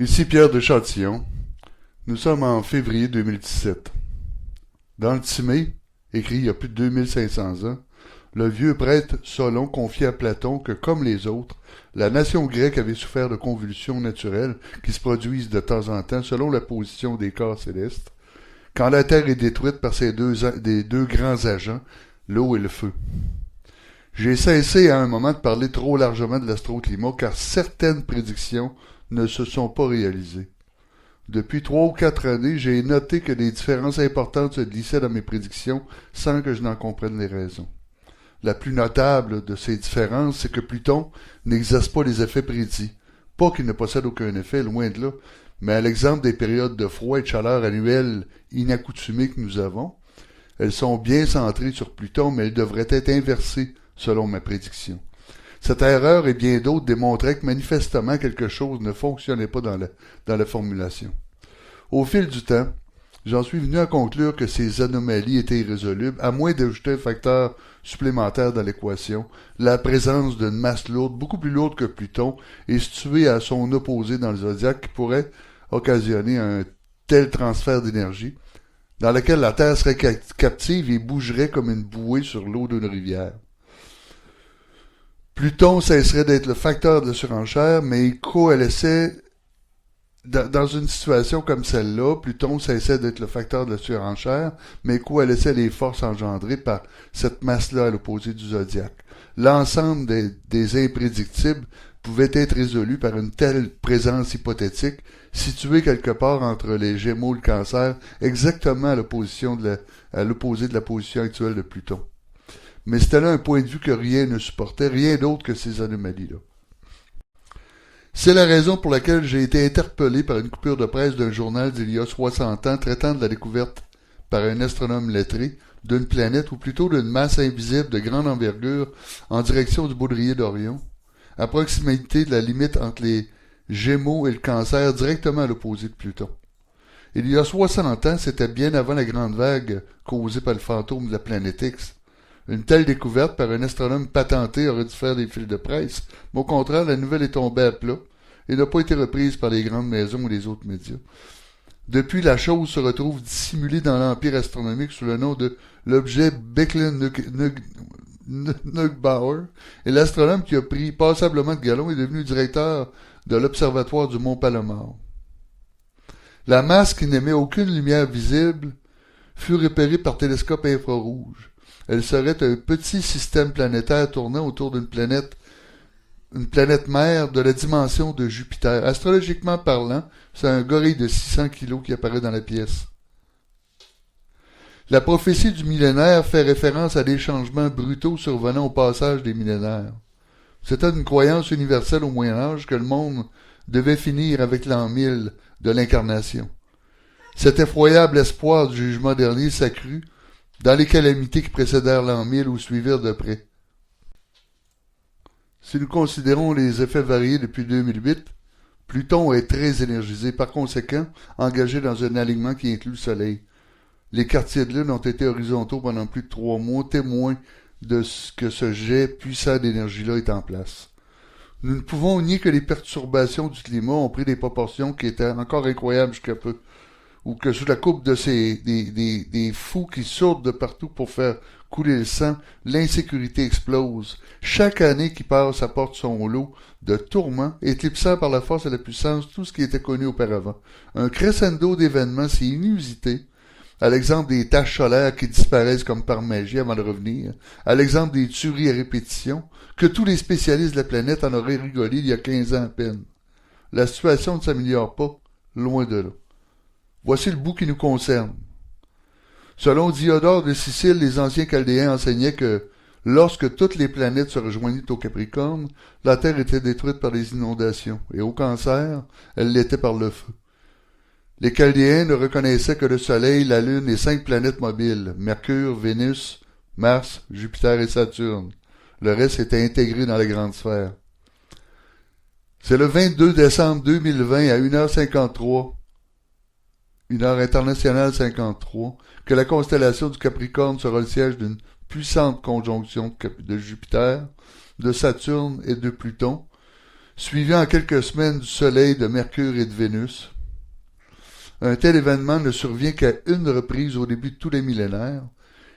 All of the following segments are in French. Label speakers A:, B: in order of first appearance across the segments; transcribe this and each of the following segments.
A: Ici Pierre de Châtillon. Nous sommes en février 2017. Dans le Timée, écrit il y a plus de 2500 ans, le vieux prêtre Solon confiait à Platon que, comme les autres, la nation grecque avait souffert de convulsions naturelles qui se produisent de temps en temps selon la position des corps célestes, quand la Terre est détruite par des deux grands agents, l'eau et le feu. J'ai cessé à un moment de parler trop largement de l'astroclimat car certaines prédictions ne se sont pas réalisées. Depuis 3 ou 4 années, j'ai noté que des différences importantes se glissaient dans mes prédictions sans que je n'en comprenne les raisons. La plus notable de ces différences, c'est que Pluton n'exerce pas les effets prédits. Pas qu'il ne possède aucun effet, loin de là, mais à l'exemple des périodes de froid et de chaleur annuelles inaccoutumées que nous avons, elles sont bien centrées sur Pluton, mais elles devraient être inversées, selon ma prédiction. Cette erreur et bien d'autres démontraient que manifestement quelque chose ne fonctionnait pas dans la formulation. Au fil du temps, j'en suis venu à conclure que ces anomalies étaient irrésolubles, à moins d'ajouter un facteur supplémentaire dans l'équation, la présence d'une masse lourde, beaucoup plus lourde que Pluton, et située à son opposé dans le zodiaque, qui pourrait occasionner un tel transfert d'énergie, dans lequel la Terre serait captive et bougerait comme une bouée sur l'eau d'une rivière. Pluton cesserait d'être le facteur de la surenchère, mais il coalesçait dans une situation comme celle-là. Pluton cessait d'être le facteur de la surenchère, mais coalesçait les forces engendrées par cette masse-là à l'opposé du zodiaque. L'ensemble des imprédictibles pouvait être résolu par une telle présence hypothétique, située quelque part entre les Gémeaux et le Cancer, exactement à l'opposé de la position actuelle de Pluton. Mais c'était là un point de vue que rien ne supportait, rien d'autre que ces anomalies-là. C'est la raison pour laquelle j'ai été interpellé par une coupure de presse d'un journal d'il y a 60 ans traitant de la découverte par un astronome lettré d'une planète, ou plutôt d'une masse invisible de grande envergure en direction du baudrier d'Orion, à proximité de la limite entre les Gémeaux et le Cancer, directement à l'opposé de Pluton. Il y a 60 ans, c'était bien avant la grande vague causée par le fantôme de la planète X. Une telle découverte par un astronome patenté aurait dû faire des fils de presse, mais au contraire, la nouvelle est tombée à plat et n'a pas été reprise par les grandes maisons ou les autres médias. Depuis, la chose se retrouve dissimulée dans l'empire astronomique sous le nom de l'objet Becklen-Neugbauer, et l'astronome qui a pris passablement de galon est devenu directeur de l'observatoire du Mont Palomar. La masse qui n'émet aucune lumière visible fut repérée par télescope infrarouge. Elle serait un petit système planétaire tournant autour d'une planète mère de la dimension de Jupiter. Astrologiquement parlant, c'est un gorille de 600 kilos qui apparaît dans la pièce. La prophétie du millénaire fait référence à des changements brutaux survenant au passage des millénaires. C'était une croyance universelle au Moyen-Âge que le monde devait finir avec l'an 1000 de l'incarnation. Cet effroyable espoir du jugement dernier s'accrut dans les calamités qui précédèrent l'an 1000 ou suivirent de près. Si nous considérons les effets variés depuis 2008, Pluton est très énergisé, par conséquent engagé dans un alignement qui inclut le Soleil. Les quartiers de lune ont été horizontaux pendant plus de 3 mois, témoins de ce que ce jet puissant d'énergie-là est en place. Nous ne pouvons nier que les perturbations du climat ont pris des proportions qui étaient encore incroyables jusqu'à peu, ou que sous la coupe de des fous qui sautent de partout pour faire couler le sang, l'insécurité explose. Chaque année qui passe apporte son lot de tourments, éclipsant par la force et la puissance tout ce qui était connu auparavant. Un crescendo d'événements si inusité, à l'exemple des taches solaires qui disparaissent comme par magie avant de revenir, à l'exemple des tueries à répétition, que tous les spécialistes de la planète en auraient rigolé il y a 15 ans à peine. La situation ne s'améliore pas, loin de là. Voici le bout qui nous concerne. Selon Diodore de Sicile, les anciens Chaldéens enseignaient que, lorsque toutes les planètes se rejoignaient au Capricorne, la Terre était détruite par les inondations, et au Cancer, elle l'était par le feu. Les Chaldéens ne reconnaissaient que le Soleil, la Lune et 5 planètes mobiles, Mercure, Vénus, Mars, Jupiter et Saturne. Le reste était intégré dans la grande sphère. C'est le 22 décembre 2020 à 1h53, 1h internationale 53, que la constellation du Capricorne sera le siège d'une puissante conjonction de Jupiter, de Saturne et de Pluton, suivi en quelques semaines du Soleil, de Mercure et de Vénus. Un tel événement ne survient qu'à une reprise au début de tous les millénaires.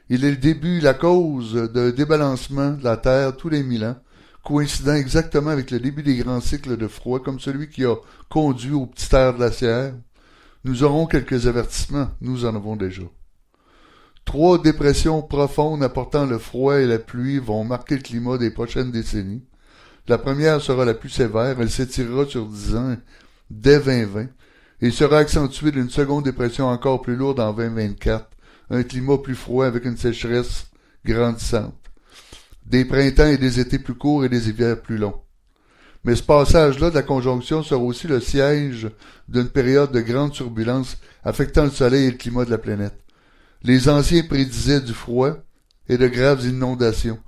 A: Il est le début, la cause d'un débalancement de la Terre tous les 1000 ans, coïncidant exactement avec le début des grands cycles de froid, comme celui qui a conduit aux petites ères glaciaires. Nous aurons quelques avertissements, nous en avons déjà. 3 dépressions profondes apportant le froid et la pluie vont marquer le climat des prochaines décennies. La première sera la plus sévère, elle s'étirera sur 10 ans dès 2020, et sera accentuée d'une seconde dépression encore plus lourde en 2024, un climat plus froid avec une sécheresse grandissante, des printemps et des étés plus courts et des hivers plus longs. Mais ce passage-là de la conjonction sera aussi le siège d'une période de grande turbulence affectant le soleil et le climat de la planète. Les anciens prédisaient du froid et de graves inondations.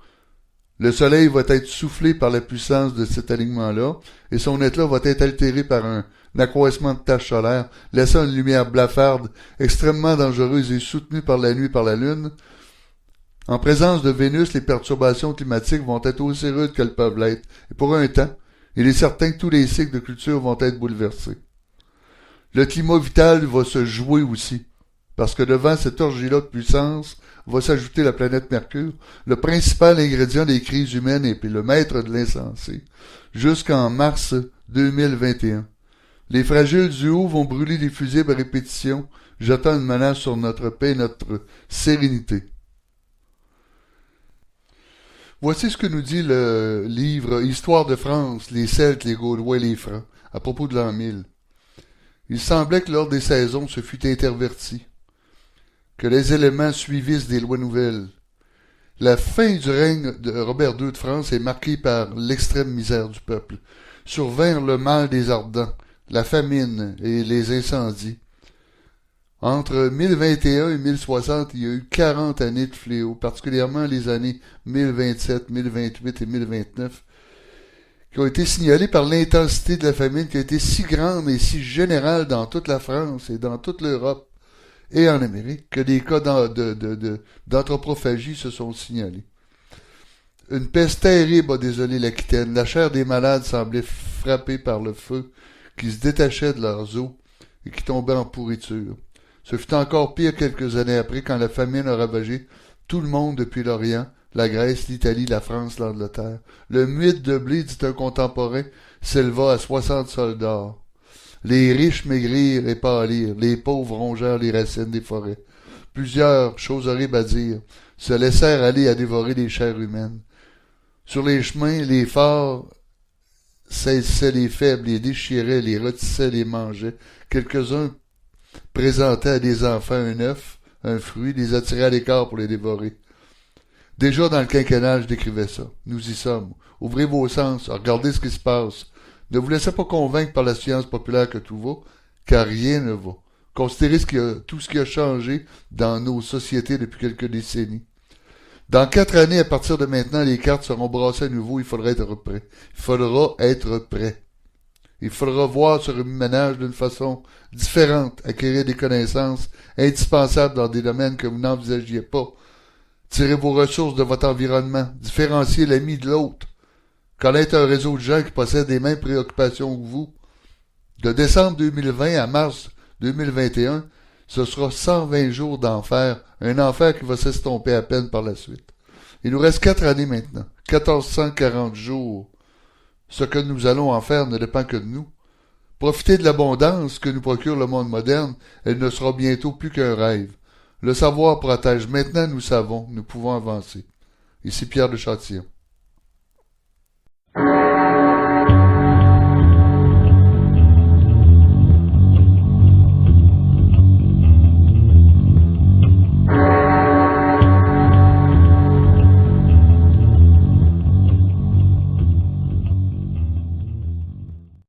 A: Le soleil va être soufflé par la puissance de cet alignement-là, et son éclat va être altéré par un accroissement de taches solaires, laissant une lumière blafarde, extrêmement dangereuse et soutenue par la nuit et par la lune. En présence de Vénus, les perturbations climatiques vont être aussi rudes qu'elles peuvent l'être, et pour un temps, il est certain que tous les cycles de culture vont être bouleversés. Le climat vital va se jouer aussi, parce que devant cette orgie-là de puissance va s'ajouter la planète Mercure, le principal ingrédient des crises humaines et puis le maître de l'insensé, jusqu'en mars 2021. Les fragiles du haut vont brûler des fusibles à répétition, jetant une menace sur notre paix et notre sérénité. Voici ce que nous dit le livre Histoire de France, les Celtes, les Gaulois et les Francs, à propos de l'an 1000. Il semblait que l'ordre des saisons se fût interverti, que les éléments suivissent des lois nouvelles. La fin du règne de Robert II de France est marquée par l'extrême misère du peuple. Survinrent le mal des ardents, la famine et les incendies. Entre 1021 et 1060, il y a eu 40 années de fléau, particulièrement les années 1027, 1028 et 1029, qui ont été signalées par l'intensité de la famine qui a été si grande et si générale dans toute la France et dans toute l'Europe et en Amérique, que des cas d'anthropophagie se sont signalés. Une peste terrible a désolé l'Aquitaine. La chair des malades semblait frappée par le feu qui se détachait de leurs os et qui tombait en pourriture. Ce fut encore pire quelques années après, quand la famine a ravagé tout le monde depuis l'Orient, la Grèce, l'Italie, la France, l'Angleterre. Le muide de blé, dit un contemporain, s'éleva à 60 soldats. Les riches maigrirent et pâlirent, les pauvres rongèrent les racines des forêts. Plusieurs, choses horribles à dire, se laissèrent aller à dévorer les chairs humaines. Sur les chemins, les forts saisissaient les faibles, les déchiraient, les rôtissaient, les mangeaient. Quelques-uns présentaient à des enfants un œuf, un fruit, les attiraient à l'écart pour les dévorer. Déjà dans le quinquennat, je décrivais ça. Nous y sommes. Ouvrez vos sens, regardez ce qui se passe. Ne vous laissez pas convaincre par la science populaire que tout va, car rien ne va. Considérez tout ce qui a changé dans nos sociétés depuis quelques décennies. Dans 4 années, à partir de maintenant, les cartes seront brassées à nouveau, il faudra être prêt. Il faudra être prêt. Il faudra voir sur le ménage d'une façon différente, acquérir des connaissances indispensables dans des domaines que vous n'envisagiez pas. Tirez vos ressources de votre environnement, différenciez l'ami de l'autre. Connaître un réseau de gens qui possèdent les mêmes préoccupations que vous. De décembre 2020 à mars 2021, ce sera 120 jours d'enfer, un enfer qui va s'estomper à peine par la suite. Il nous reste 4 années maintenant, 1440 jours. Ce que nous allons en faire ne dépend que de nous. Profitez de l'abondance que nous procure le monde moderne, elle ne sera bientôt plus qu'un rêve. Le savoir protège. Maintenant, nous savons, nous pouvons avancer. Ici Pierre de Châtillon.